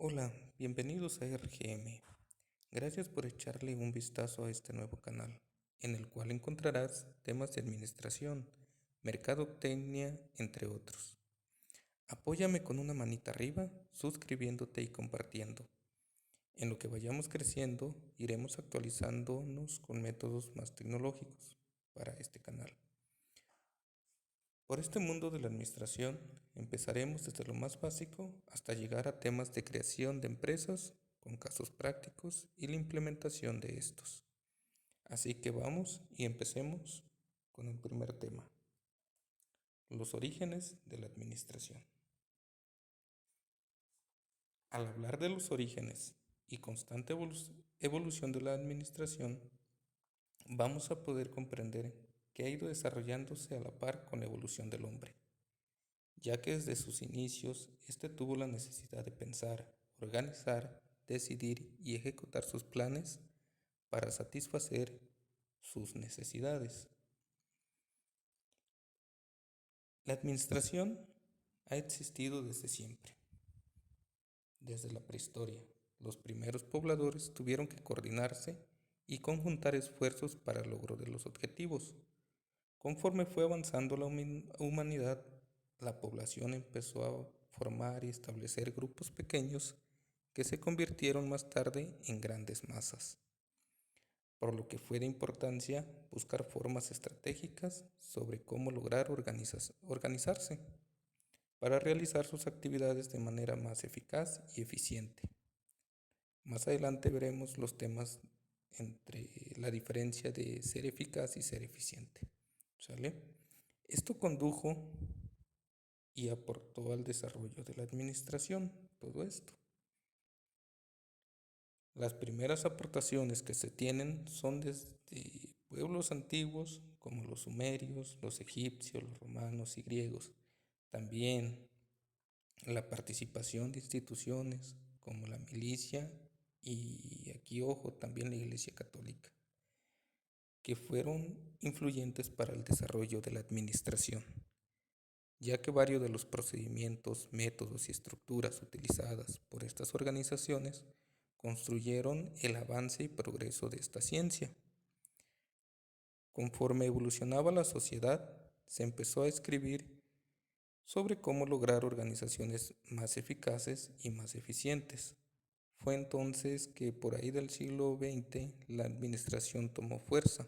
Hola, bienvenidos a RGM. Gracias por echarle un vistazo a este nuevo canal, en el cual encontrarás temas de administración, mercadotecnia, entre otros. Apóyame con una manita arriba, suscribiéndote y compartiendo. En lo que vayamos creciendo, iremos actualizándonos con métodos más tecnológicos para este canal. Por este mundo de la administración, empezaremos desde lo más básico hasta llegar a temas de creación de empresas con casos prácticos y la implementación de estos. Así que vamos y empecemos con el primer tema, los orígenes de la administración. Al hablar de los orígenes y constante evolución de la administración, vamos a poder comprender que ha ido desarrollándose a la par con la evolución del hombre, ya que desde sus inicios éste tuvo la necesidad de pensar, organizar, decidir y ejecutar sus planes para satisfacer sus necesidades. La administración ha existido desde siempre, desde la prehistoria. Los primeros pobladores tuvieron que coordinarse y conjuntar esfuerzos para el logro de los objetivos. Conforme fue avanzando la humanidad, la población empezó a formar y establecer grupos pequeños que se convirtieron más tarde en grandes masas, por lo que fue de importancia buscar formas estratégicas sobre cómo lograr organizarse para realizar sus actividades de manera más eficaz y eficiente. Más adelante veremos los temas entre la diferencia de ser eficaz y ser eficiente. ¿Sale? Esto condujo y aportó al desarrollo de la administración, todo esto. Las primeras aportaciones que se tienen son desde pueblos antiguos como los sumerios, los egipcios, los romanos y griegos. También la participación de instituciones como la milicia y aquí ojo también la Iglesia Católica, que fueron influyentes para el desarrollo de la administración, ya que varios de los procedimientos, métodos y estructuras utilizadas por estas organizaciones construyeron el avance y progreso de esta ciencia. Conforme evolucionaba la sociedad, se empezó a escribir sobre cómo lograr organizaciones más eficaces y más eficientes. Fue entonces que por ahí del siglo XX la administración tomó fuerza,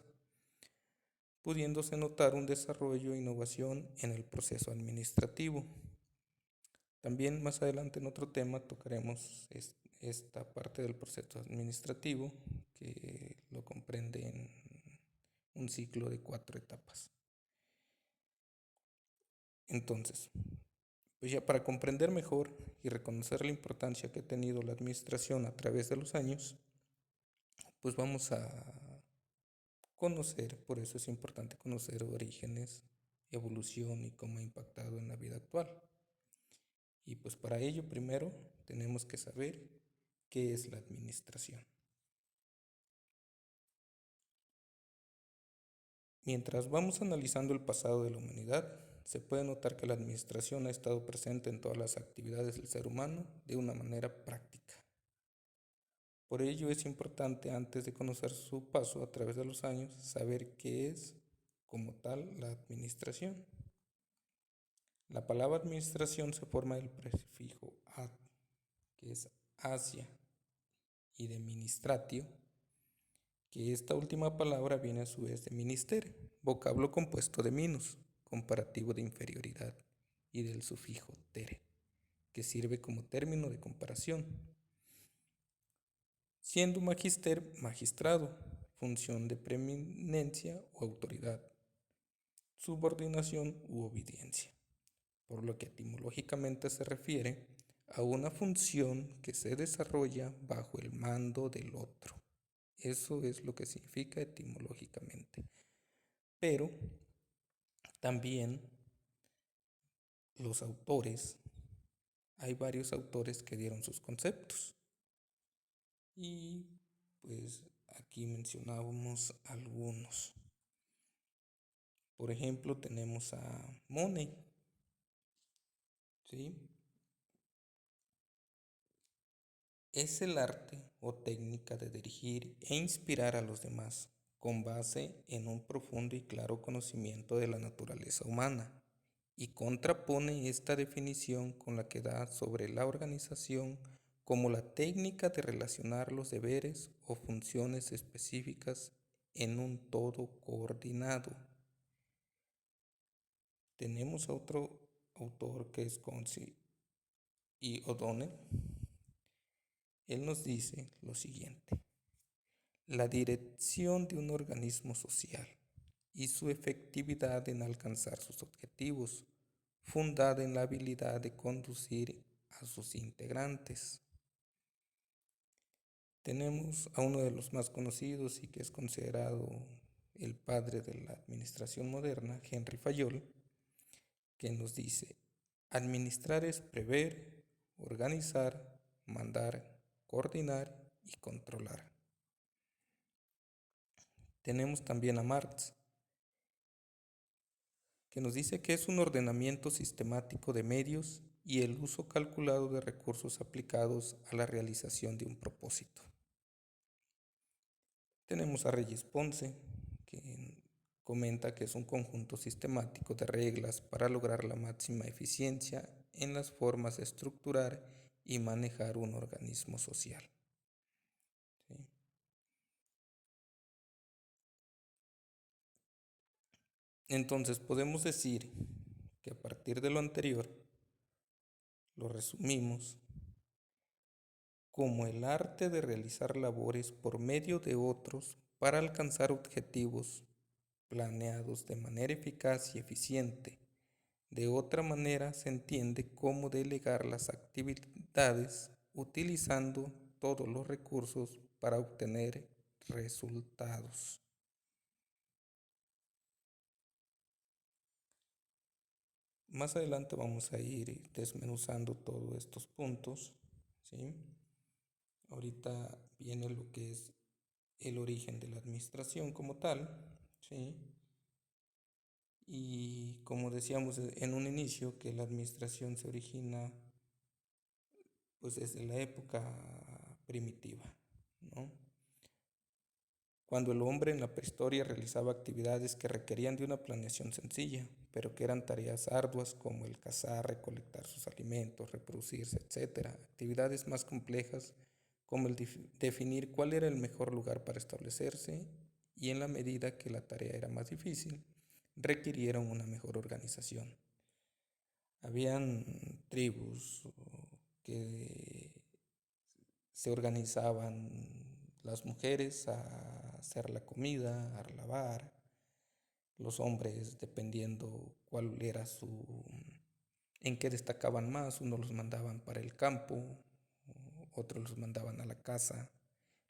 pudiéndose notar un desarrollo e innovación en el proceso administrativo. También más adelante en otro tema tocaremos esta parte del proceso administrativo que lo comprende en un ciclo de 4 etapas. Entonces, pues ya para comprender mejor y reconocer la importancia que ha tenido la administración a través de los años, pues vamos a conocer, por eso es importante conocer orígenes, evolución y cómo ha impactado en la vida actual. Y pues para ello primero tenemos que saber qué es la administración. Mientras vamos analizando el pasado de la humanidad, se puede notar que la administración ha estado presente en todas las actividades del ser humano de una manera práctica. Por ello es importante, antes de conocer su paso a través de los años, saber qué es como tal la administración. La palabra administración se forma del prefijo ad, que es hacia, y de ministratio, que esta última palabra viene a su vez de minister, vocablo compuesto de minus, comparativo de inferioridad, y del sufijo tere, que sirve como término de comparación, siendo magister magistrado, función de preeminencia o autoridad, subordinación u obediencia, por lo que etimológicamente se refiere a una función que se desarrolla bajo el mando del otro. Eso es lo que significa etimológicamente. Pero también los autores, hay varios autores que dieron sus conceptos. Y pues aquí mencionábamos algunos. Por ejemplo, tenemos a Money, ¿sí? Es el arte o técnica de dirigir e inspirar a los demás con base en un profundo y claro conocimiento de la naturaleza humana, y contrapone esta definición con la que da sobre la organización como la técnica de relacionar los deberes o funciones específicas en un todo coordinado. Tenemos a otro autor que es Countee y O'Donnell. Él nos dice lo siguiente: la dirección de un organismo social y su efectividad en alcanzar sus objetivos, fundada en la habilidad de conducir a sus integrantes. Tenemos a uno de los más conocidos y que es considerado el padre de la administración moderna, Henry Fayol, que nos dice: administrar es prever, organizar, mandar, coordinar y controlar. Tenemos también a Marx, que nos dice que es un ordenamiento sistemático de medios y el uso calculado de recursos aplicados a la realización de un propósito. Tenemos a Reyes Ponce, que comenta que es un conjunto sistemático de reglas para lograr la máxima eficiencia en las formas de estructurar y manejar un organismo social. ¿Sí? Entonces podemos decir que a partir de lo anterior lo resumimos como el arte de realizar labores por medio de otros para alcanzar objetivos planeados de manera eficaz y eficiente. De otra manera se entiende como delegar las actividades utilizando todos los recursos para obtener resultados. Más adelante vamos a ir desmenuzando todos estos puntos, ¿sí? Ahorita viene lo que es el origen de la administración como tal, ¿sí? Y como decíamos en un inicio, que la administración se origina pues desde la época primitiva, ¿no? Cuando el hombre en la prehistoria realizaba actividades que requerían de una planeación sencilla, pero que eran tareas arduas como el cazar, recolectar sus alimentos, reproducirse, etc. Actividades más complejas como el definir cuál era el mejor lugar para establecerse, y en la medida que la tarea era más difícil, requirieron una mejor organización. Habían tribus que se organizaban las mujeres a hacer la comida, a lavar, los hombres dependiendo cuál era en qué destacaban más, unos los mandaban para el campo, otros los mandaban a la casa,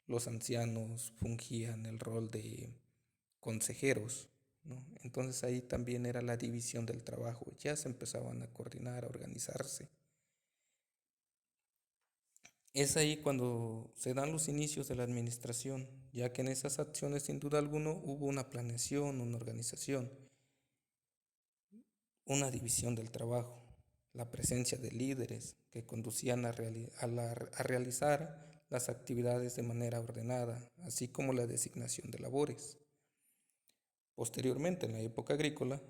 los ancianos fungían el rol de consejeros, ¿no? Entonces ahí también era la división del trabajo, ya se empezaban a coordinar, a organizarse. Es ahí cuando se dan los inicios de la administración, ya que en esas acciones sin duda alguna hubo una planeación, una organización, una división del trabajo, la presencia de líderes que conducían a realizar las actividades de manera ordenada, así como la designación de labores. Posteriormente, en la época agrícola,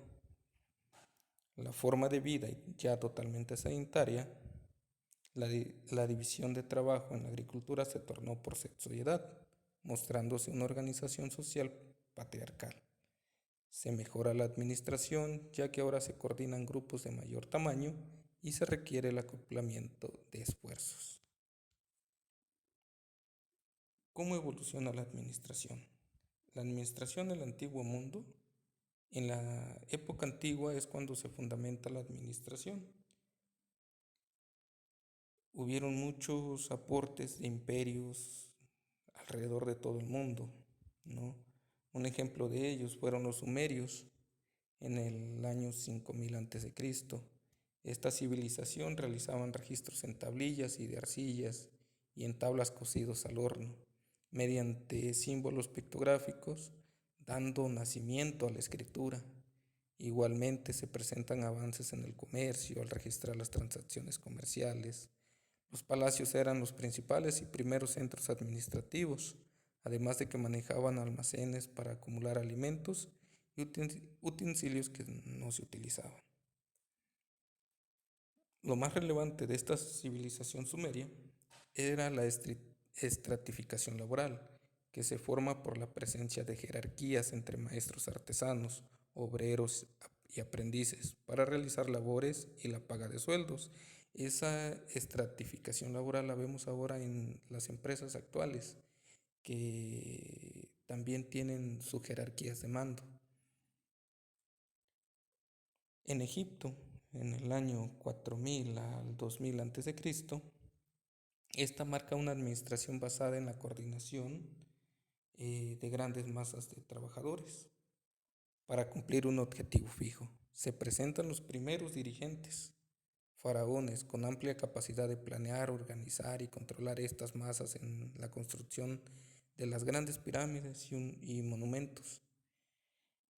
la forma de vida ya totalmente sedentaria, la división de trabajo en la agricultura se tornó por sexo y edad, mostrándose una organización social patriarcal. Se mejora la administración, ya que ahora se coordinan grupos de mayor tamaño y se requiere el acoplamiento de esfuerzos. ¿Cómo evoluciona la administración? La administración del antiguo mundo, en la época antigua es cuando se fundamenta la administración. Hubieron muchos aportes de imperios alrededor de todo el mundo, ¿no? Un ejemplo de ellos fueron los sumerios en el año 5000 a.C. Esta civilización realizaban registros en tablillas y de arcillas y en tablas cocidos al horno, mediante símbolos pictográficos, dando nacimiento a la escritura. Igualmente se presentan avances en el comercio al registrar las transacciones comerciales, Los palacios eran los principales y primeros centros administrativos, además de que manejaban almacenes para acumular alimentos y utensilios que no se utilizaban. Lo más relevante de esta civilización sumeria era la estratificación laboral, que se forma por la presencia de jerarquías entre maestros artesanos, obreros y aprendices para realizar labores y la paga de sueldos. Esa estratificación laboral la vemos ahora en las empresas actuales, que también tienen sus jerarquías de mando. En Egipto, en el año 4000 al 2000 a.C., esta marca una administración basada en la coordinación de grandes masas de trabajadores para cumplir un objetivo fijo. Se presentan los primeros dirigentes, faraones con amplia capacidad de planear, organizar y controlar estas masas en la construcción de las grandes pirámides y monumentos.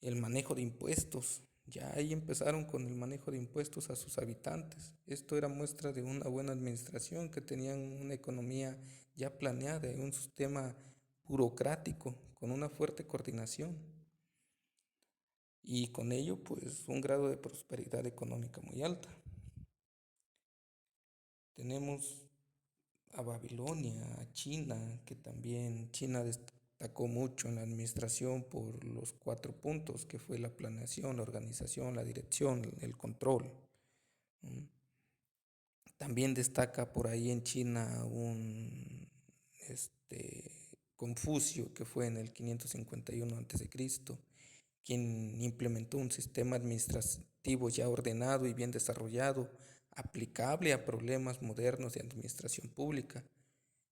El manejo de impuestos. Ya ahí empezaron con el manejo de impuestos a sus habitantes. Esto era muestra de una buena administración, que tenían una economía ya planeada y un sistema burocrático con una fuerte coordinación. Y con ello, pues, un grado de prosperidad económica muy alta. Tenemos a Babilonia, a China, que también China destacó mucho en la administración por los 4 puntos, que fue la planeación, la organización, la dirección, el control. También destaca por ahí en China un Confucio, que fue en el 551 a.C., quien implementó un sistema administrativo ya ordenado y bien desarrollado, aplicable a problemas modernos de administración pública,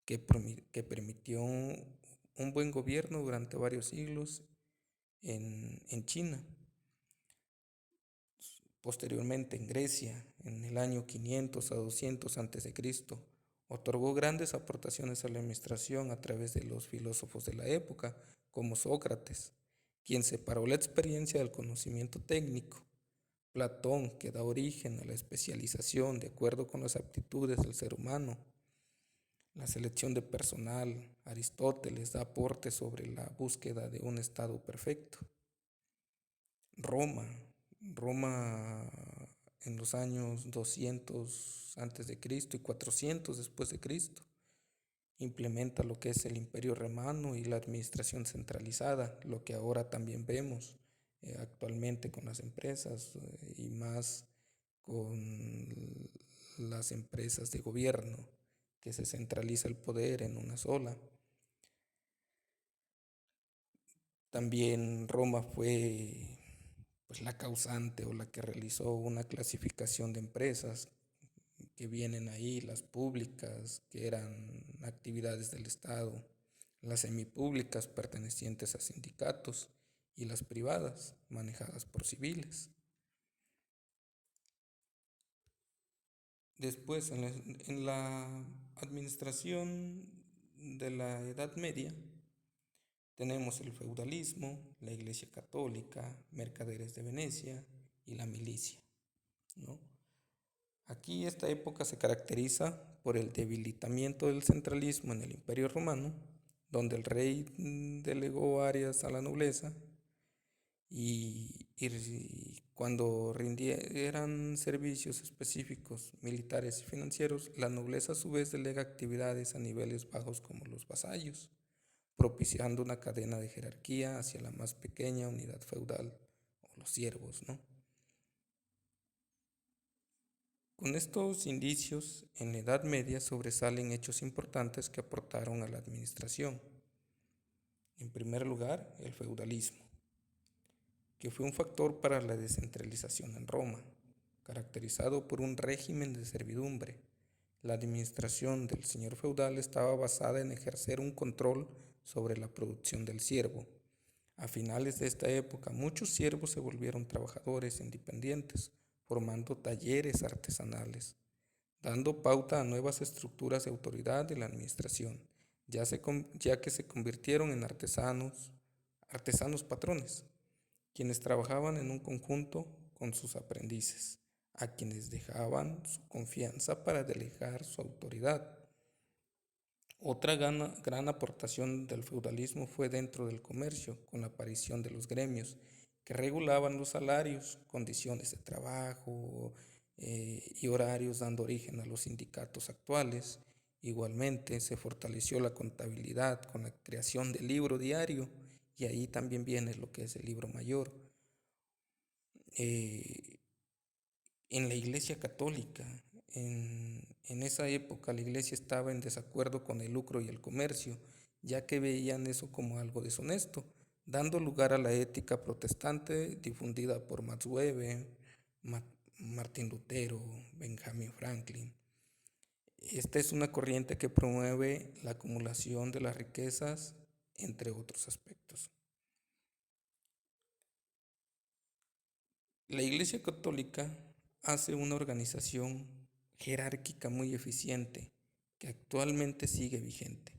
que permitió un buen gobierno durante varios siglos en China. Posteriormente, en Grecia, en el año 500 a 200 a.C., otorgó grandes aportaciones a la administración a través de los filósofos de la época, como Sócrates, quien separó la experiencia del conocimiento técnico. Platón, que da origen a la especialización de acuerdo con las aptitudes del ser humano. La selección de personal. Aristóteles da aportes sobre la búsqueda de un estado perfecto. Roma en los años 200 a.C. y 400 después de Cristo implementa lo que es el Imperio Romano y la administración centralizada, lo que ahora también vemos actualmente con las empresas y más con las empresas de gobierno, que se centraliza el poder en una sola. También Roma fue, pues, la causante o la que realizó una clasificación de empresas que vienen ahí, las públicas, que eran actividades del Estado, las semipúblicas pertenecientes a sindicatos y las privadas manejadas por civiles. Después, en la administración de la Edad Media, tenemos el feudalismo, la Iglesia Católica, mercaderes de Venecia y la milicia, ¿no? Aquí esta época se caracteriza por el debilitamiento del centralismo en el Imperio Romano, donde el rey delegó áreas a la nobleza y cuando rindieran servicios específicos militares y financieros, la nobleza a su vez delega actividades a niveles bajos como los vasallos, propiciando una cadena de jerarquía hacia la más pequeña unidad feudal o los siervos, ¿no? Con estos indicios, en la Edad Media sobresalen hechos importantes que aportaron a la administración. En primer lugar, el feudalismo, que fue un factor para la descentralización en Roma, caracterizado por un régimen de servidumbre. La administración del señor feudal estaba basada en ejercer un control sobre la producción del siervo. A finales de esta época, muchos siervos se volvieron trabajadores independientes, formando talleres artesanales, dando pauta a nuevas estructuras de autoridad de la administración, ya que se convirtieron en artesanos patrones, quienes trabajaban en un conjunto con sus aprendices. a quienes dejaban su confianza para delegar su autoridad. Otra gran aportación del feudalismo fue dentro del comercio, con la aparición de los gremios, que regulaban los salarios, condiciones de trabajo y horarios, dando origen a los sindicatos actuales. Igualmente se fortaleció la contabilidad con la creación del libro diario, y ahí también viene lo que es el libro mayor. Eh, en la Iglesia Católica, en esa época la Iglesia estaba en desacuerdo con el lucro y el comercio, ya que veían eso como algo deshonesto, dando lugar a la ética protestante difundida por Max Weber, Martín Lutero, Benjamin Franklin. Esta es una corriente que promueve la acumulación de las riquezas, entre otros aspectos. La Iglesia Católica hace una organización jerárquica muy eficiente que actualmente sigue vigente,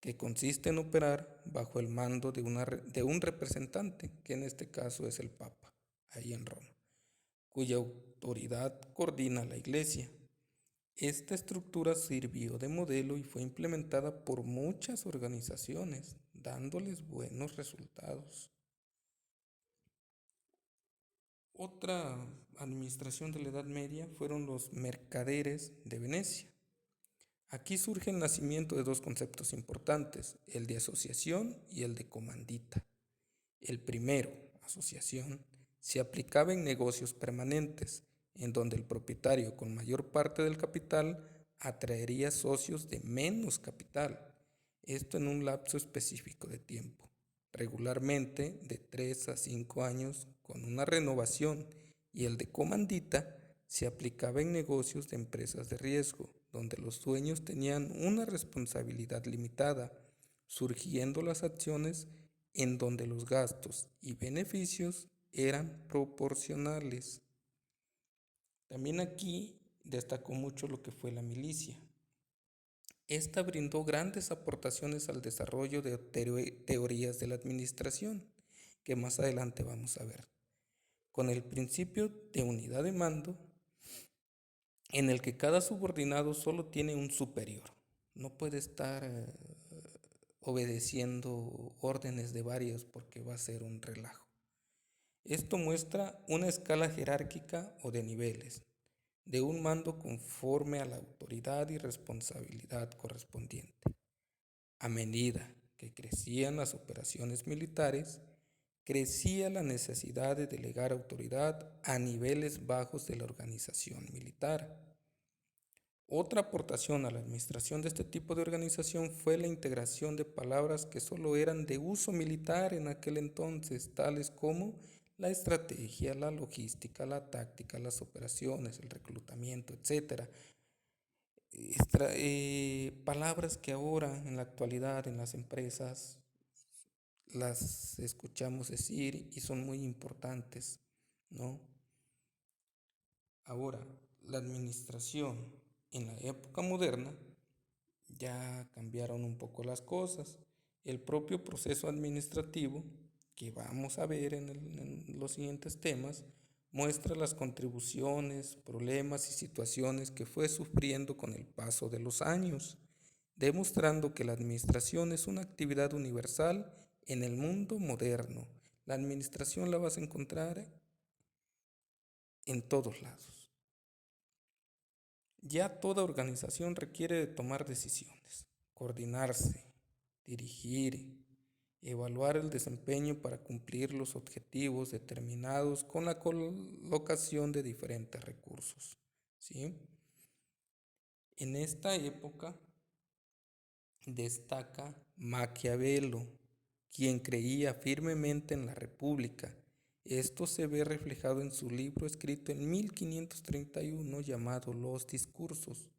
que consiste en operar bajo el mando de un representante, que en este caso es el Papa, ahí en Roma, cuya autoridad coordina la Iglesia. Esta estructura sirvió de modelo y fue implementada por muchas organizaciones, dándoles buenos resultados. Otra administración de la Edad Media fueron los mercaderes de Venecia. Aquí surge el nacimiento de dos conceptos importantes, el de asociación y el de comandita. El primero, asociación, se aplicaba en negocios permanentes, en donde el propietario con mayor parte del capital atraería socios de menos capital, esto en un lapso específico de tiempo, regularmente de 3 a 5 años con una renovación, y el de comandita se aplicaba en negocios de empresas de riesgo, donde los dueños tenían una responsabilidad limitada, surgiendo las acciones en donde los gastos y beneficios eran proporcionales. También aquí destacó mucho lo que fue la milicia. Esta brindó grandes aportaciones al desarrollo de teorías de la administración, que más adelante vamos a ver, con el principio de unidad de mando, en el que cada subordinado solo tiene un superior. No puede estar obedeciendo órdenes de varios porque va a ser un relajo. Esto muestra una escala jerárquica o de niveles, de un mando conforme a la autoridad y responsabilidad correspondiente. A medida que crecían las operaciones militares, crecía la necesidad de delegar autoridad a niveles bajos de la organización militar. Otra aportación a la administración de este tipo de organización fue la integración de palabras que solo eran de uso militar en aquel entonces, tales como la estrategia, la logística, la táctica, las operaciones, el reclutamiento, etc. Palabras que ahora en la actualidad en las empresas las escuchamos decir y son muy importantes, ¿no? Ahora, la administración en la época moderna ya cambiaron un poco las cosas. El propio proceso administrativo, que vamos a ver en los siguientes temas, muestra las contribuciones, problemas y situaciones que fue sufriendo con el paso de los años, demostrando que la administración es una actividad universal en el mundo moderno. La administración la vas a encontrar en todos lados. Ya toda organización requiere de tomar decisiones, coordinarse, dirigir, evaluar el desempeño para cumplir los objetivos determinados con la colocación de diferentes recursos, ¿sí? En esta época destaca Maquiavelo, quien creía firmemente en la república. Esto se ve reflejado en su libro escrito en 1531 llamado Los Discursos.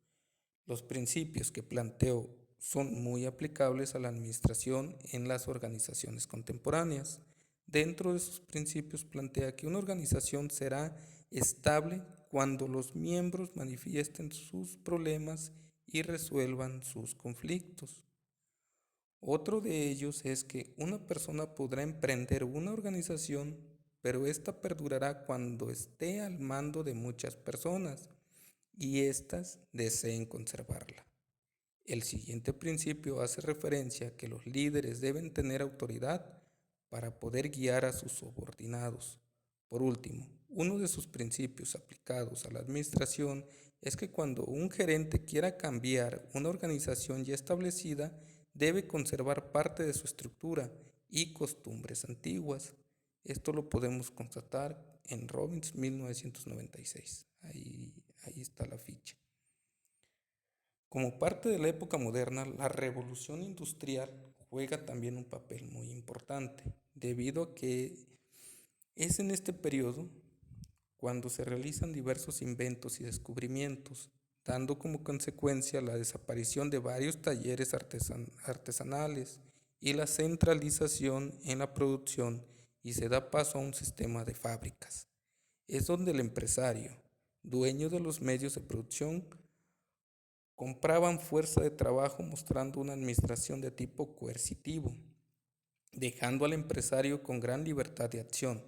Los principios que planteó son muy aplicables a la administración en las organizaciones contemporáneas. Dentro de sus principios plantea que una organización será estable cuando los miembros manifiesten sus problemas y resuelvan sus conflictos. Otro de ellos es que una persona podrá emprender una organización pero esta perdurará cuando esté al mando de muchas personas y éstas deseen conservarla. El siguiente principio hace referencia a que los líderes deben tener autoridad para poder guiar a sus subordinados. Por último, uno de sus principios aplicados a la administración es que cuando un gerente quiera cambiar una organización ya establecida, debe conservar parte de su estructura y costumbres antiguas. Esto lo podemos constatar en Robbins 1996. Ahí está la ficha. Como parte de la época moderna, la revolución industrial juega también un papel muy importante, debido a que es en este periodo cuando se realizan diversos inventos y descubrimientos, dando como consecuencia la desaparición de varios talleres artesanales y la centralización en la producción, y se da paso a un sistema de fábricas. Es donde el empresario, dueño de los medios de producción, compraban fuerza de trabajo mostrando una administración de tipo coercitivo, dejando al empresario con gran libertad de acción.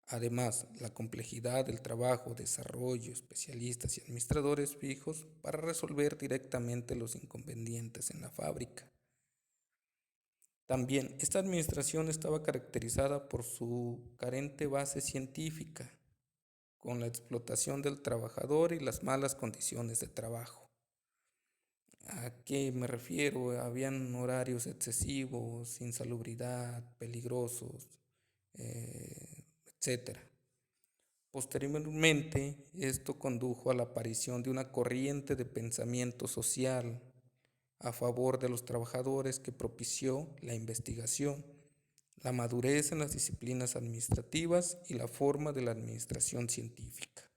Además, la complejidad del trabajo, desarrollo, especialistas y administradores fijos para resolver directamente los inconvenientes en la fábrica. También, esta administración estaba caracterizada por su carente base científica, con la explotación del trabajador y las malas condiciones de trabajo. ¿A qué me refiero? Habían horarios excesivos, insalubridad, peligrosos, etc. Posteriormente, esto condujo a la aparición de una corriente de pensamiento social a favor de los trabajadores que propició la investigación, la madurez en las disciplinas administrativas y la forma de la administración científica.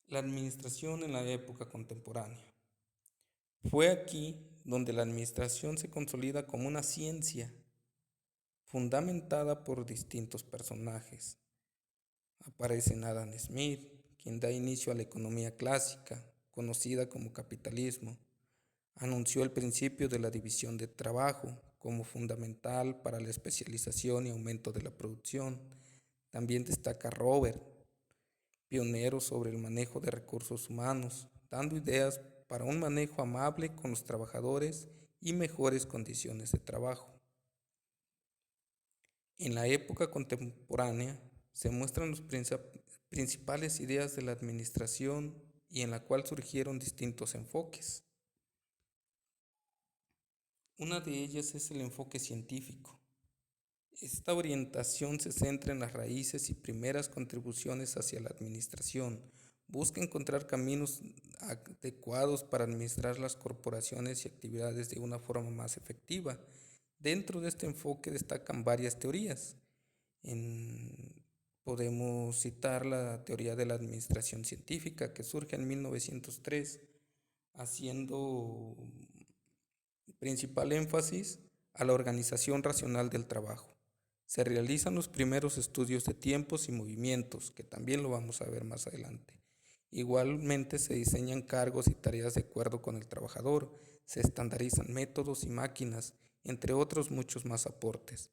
La administración en la época contemporánea. Fue aquí donde la administración se consolida como una ciencia fundamentada por distintos personajes. Aparecen Adam Smith, quien da inicio a la economía clásica, conocida como capitalismo. Anunció el principio de la división de trabajo como fundamental para la especialización y aumento de la producción. También destaca Robert, pionero sobre el manejo de recursos humanos, dando ideas para un manejo amable con los trabajadores y mejores condiciones de trabajo. En la época contemporánea se muestran las principales ideas de la administración y en la cual surgieron distintos enfoques. Una de ellas es el enfoque científico. Esta orientación se centra en las raíces y primeras contribuciones hacia la administración. Busca encontrar caminos adecuados para administrar las corporaciones y actividades de una forma más efectiva. Dentro de este enfoque destacan varias teorías. Podemos citar la teoría de la administración científica, que surge en 1903, haciendo principal énfasis a la organización racional del trabajo. Se realizan los primeros estudios de tiempos y movimientos, que también lo vamos a ver más adelante. Igualmente se diseñan cargos y tareas de acuerdo con el trabajador, se estandarizan métodos y máquinas, entre otros muchos más aportes.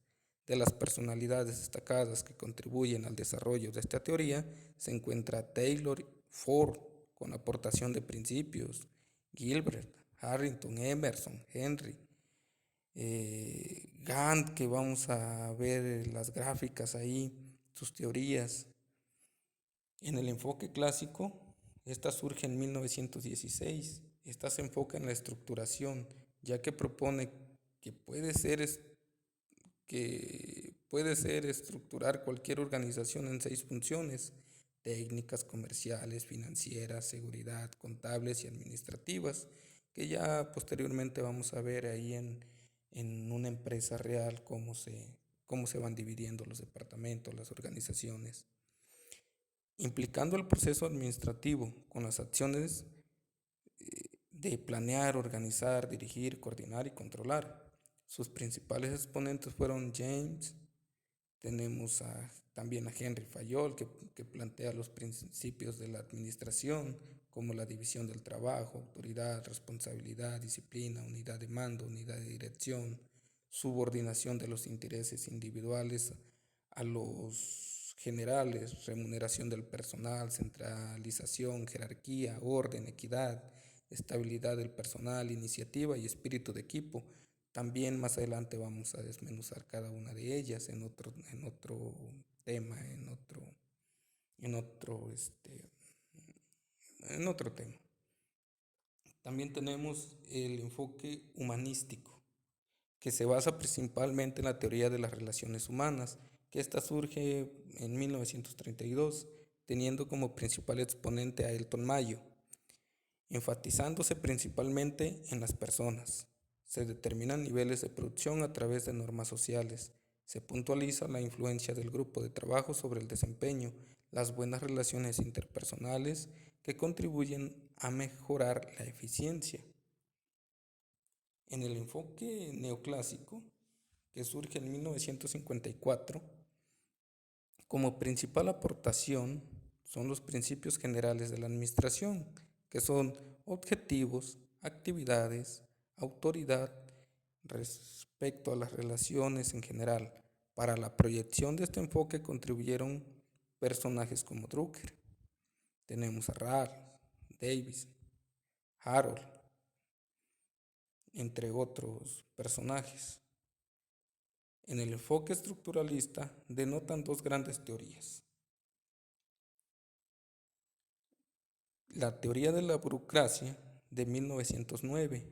De las personalidades destacadas que contribuyen al desarrollo de esta teoría se encuentra Taylor, Ford, con aportación de principios, Gilbert, Harrington, Emerson, Henry, Gantt, que vamos a ver las gráficas ahí, sus teorías. En el enfoque clásico, esta surge en 1916. Esta se enfoca en la estructuración, ya que propone que puede ser estructurar cualquier organización en 6 funciones: técnicas, comerciales, financieras, seguridad, contables y administrativas, que ya posteriormente vamos a ver ahí en una empresa real cómo se van dividiendo los departamentos, las organizaciones, implicando el proceso administrativo con las acciones de planear, organizar, dirigir, coordinar y controlar. Sus principales exponentes fueron James. Tenemos también a Henry Fayol, que plantea los principios de la administración, como la división del trabajo, autoridad, responsabilidad, disciplina, unidad de mando, unidad de dirección, subordinación de los intereses individuales a los generales, remuneración del personal, centralización, jerarquía, orden, equidad, estabilidad del personal, iniciativa y espíritu de equipo. También más adelante vamos a desmenuzar cada una de ellas en otro tema, en otro, en otro tema. También tenemos el enfoque humanístico, que se basa principalmente en la teoría de las relaciones humanas, que esta surge en 1932, teniendo como principal exponente a Elton Mayo, enfatizándose principalmente en las personas. Se determinan niveles de producción a través de normas sociales. Se puntualiza la influencia del grupo de trabajo sobre el desempeño, las buenas relaciones interpersonales que contribuyen a mejorar la eficiencia. En el enfoque neoclásico, que surge en 1954, como principal aportación son los principios generales de la administración, que son objetivos, actividades, autoridad respecto a las relaciones en general. Para la proyección de este enfoque contribuyeron personajes como Drucker. Tenemos a Ralph, Davis, Harold, entre otros personajes. En el enfoque estructuralista denotan dos grandes teorías. La teoría de la burocracia de 1909.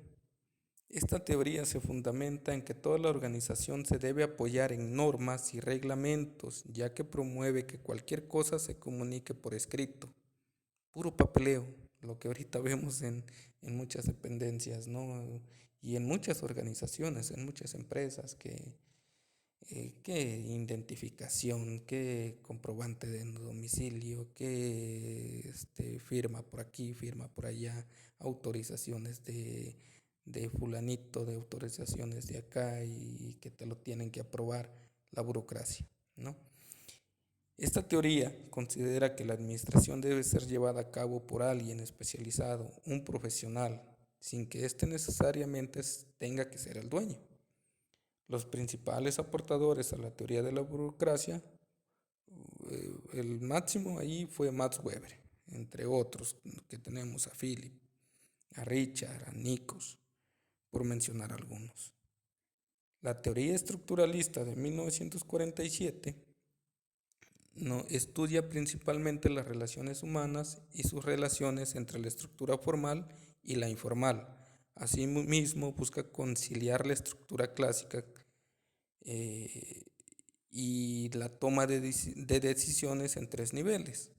Esta teoría se fundamenta en que toda la organización se debe apoyar en normas y reglamentos, ya que promueve que cualquier cosa se comunique por escrito. Puro papeleo, lo que ahorita vemos en muchas dependencias, ¿no? Y en muchas organizaciones, en muchas empresas, qué identificación, qué comprobante de domicilio, qué firma por aquí, firma por allá, autorizaciones de fulanito, de autorizaciones de acá y que te lo tienen que aprobar, la burocracia, ¿no? Esta teoría considera que la administración debe ser llevada a cabo por alguien especializado, un profesional, sin que éste necesariamente tenga que ser el dueño. Los principales aportadores a la teoría de la burocracia, el máximo ahí fue Max Weber, entre otros que tenemos a Philip, a Richard, a Nikos, por mencionar algunos. La teoría estructuralista de 1947 estudia principalmente las relaciones humanas y sus relaciones entre la estructura formal y la informal. Asimismo, busca conciliar la estructura clásica y la toma de decisiones en tres niveles,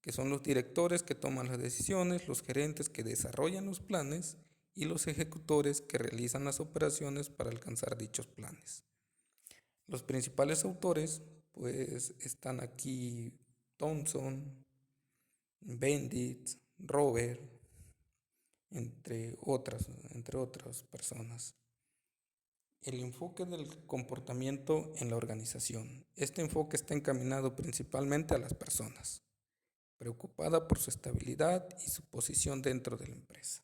que son los directores que toman las decisiones, los gerentes que desarrollan los planes y los ejecutores que realizan las operaciones para alcanzar dichos planes. Los principales autores pues están aquí Thompson, Bendit, Robert, entre otras personas. El enfoque del comportamiento en la organización. Este enfoque está encaminado principalmente a las personas, preocupada por su estabilidad y su posición dentro de la empresa.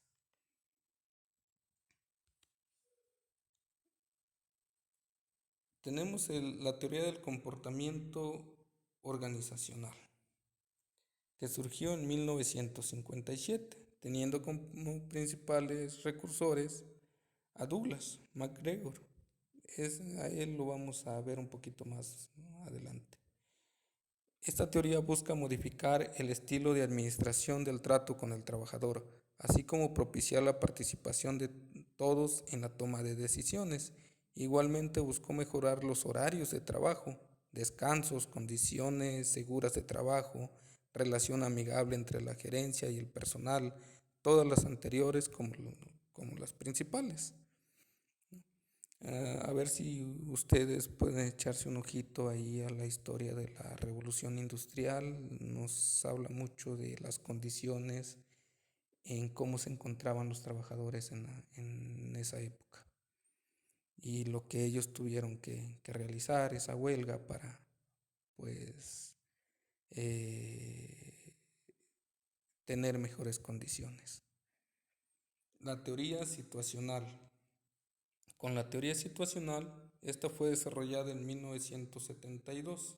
Tenemos la teoría del comportamiento organizacional, que surgió en 1957, teniendo como principales recursores a Douglas MacGregor. A él lo vamos a ver un poquito más adelante. Esta teoría busca modificar el estilo de administración del trato con el trabajador, así como propiciar la participación de todos en la toma de decisiones. Igualmente buscó mejorar los horarios de trabajo, descansos, condiciones seguras de trabajo, relación amigable entre la gerencia y el personal, todas las anteriores como las principales. A ver si ustedes pueden echarse un ojito ahí a la historia de la revolución industrial. Nos habla mucho de las condiciones en cómo se encontraban los trabajadores en esa época y lo que ellos tuvieron que realizar, esa huelga para pues tener mejores condiciones. La teoría situacional. Con la teoría situacional Esta fue desarrollada en 1972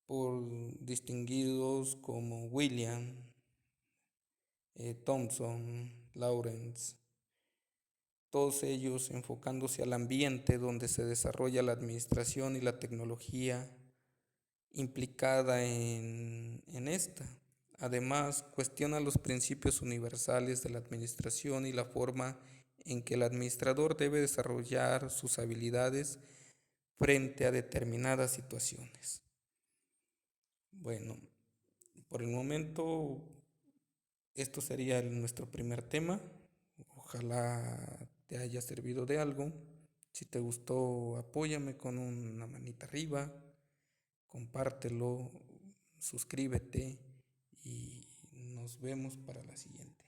por distinguidos como William, Thomson, Lawrence, todos ellos enfocándose al ambiente donde se desarrolla la administración y la tecnología implicada en esta. Además, cuestiona los principios universales de la administración y la forma en que el administrador debe desarrollar sus habilidades frente a determinadas situaciones. Bueno, por el momento esto sería nuestro primer tema. Ojalá te haya servido de algo. Si te gustó, apóyame con una manita arriba, compártelo, suscríbete y nos vemos para la siguiente.